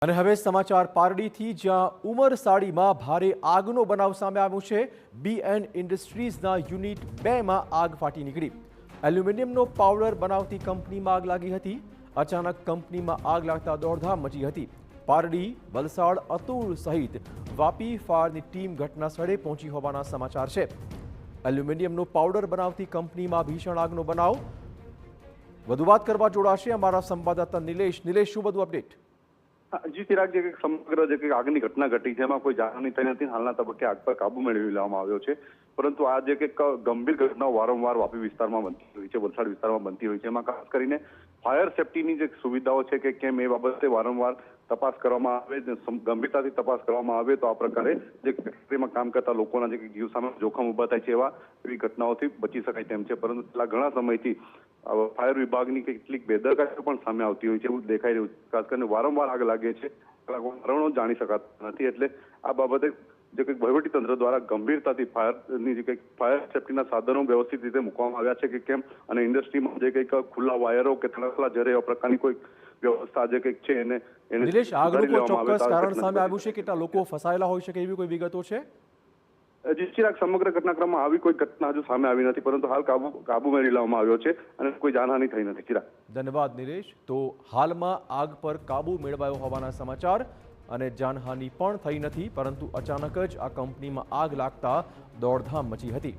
અને હવે સમાચાર પારડીથી, જ્યાં ઉમરસાડીમાં ભારે આગનો બનાવ સામે આવ્યો છે। BN ઇન્ડસ્ટ્રીઝના યુનિટ 2માં આગ ફાટી નીકળી। એલ્યુમિનિયમનો પાવડર બનાવતી કંપનીમાં આગ લાગી હતી। અચાનક કંપનીમાં આગ લાગતા દોડધામ મચી હતી। પારડી, વલસાડ, અતુલ સહિત વાપી ફાયરની ટીમ ઘટના સ્થળે પહોંચી હોવાના સમાચાર છે। એલ્યુમિનિયમનો પાવડર બનાવતી કંપનીમાં ભીષણ આગનો બનાવ। વધુ વાત કરવા જોડાશે અમારા સંવાદદાતા નિલેશ। નિલેશ, શું વધુ અપડેટ? જી ચિરાગ, જે સમગ્ર આગની ઘટના ઘટી છે એમાં કોઈ જાનહાની થઈ નથી। હાલના તબક્કે આગ પર કાબુ મેળવી લેવામાં આવ્યો છે, પરંતુ આ જે ગંભીર ઘટનાઓ વારંવાર વાપી વિસ્તારમાં બનતી હોય છે, વલસાડ વિસ્તારમાં બનતી હોય છે, એમાં ખાસ કરીને ફાયર સેફટીની જે સુવિધાઓ છે કે કેમ એ બાબતે વારંવાર તપાસ કરવામાં આવે, ગંભીરતાથી તપાસ કરવામાં આવે તો આ પ્રકારે જે ફેક્ટરીમાં કામ કરતા લોકોના જે જીવ સામે જોખમ ઉભા થાય છે એવી ઘટનાઓથી બચી શકાય તેમ છે। પરંતુ છેલ્લા ઘણા સમયથી ફાયર વિભાગની કેટલીક બેદરકારી પણ સામે આવતી હોય છે એવું દેખાઈ રહ્યું છે। ખાસ કરીને વારંવાર આગ લાગે છે, કારણો જાણી શકાતા નથી, એટલે આ બાબતે જે કંઈક વહીવટી તંત્ર દ્વારા ગંભીરતાથી ફાયરની જે કંઈક ફાયર સેફટીના સાધનો વ્યવસ્થિત રીતે મૂકવામાં આવ્યા છે કે કેમ, અને ઇન્ડસ્ટ્રીમાં જે કંઈક ખુલ્લા વાયરો કે તણખલા જરે એવા પ્રકારની કોઈ વ્યવસ્થા જે કંઈક છે એને નિલેશ, આગનું કોઈ ચોક્કસ કારણ સામે આવ્યું છે? કેટલા લોકો ફસાયેલા હોઈ શકે એવી કોઈ વિગતો છે? જી ચિરાગ, સમગ્ર ઘટનાક્રમમાં આવી કોઈ ઘટના હજુ સામે આવી નથી, પરંતુ હાલ કાબુ મેળવી લેવામાં આવ્યો છે અને કોઈ જાનહાની થઈ નથી। ચિરાગ, ધન્યવાદ નિલેશ। તો હાલમાં આગ પર કાબુ મેળવાયો હોવાના સમાચાર, અને જાનહાની પણ થઈ નથી, પરંતુ અચાનક જ આ કંપનીમાં આગ લાગતા દોડધામ મચી હતી।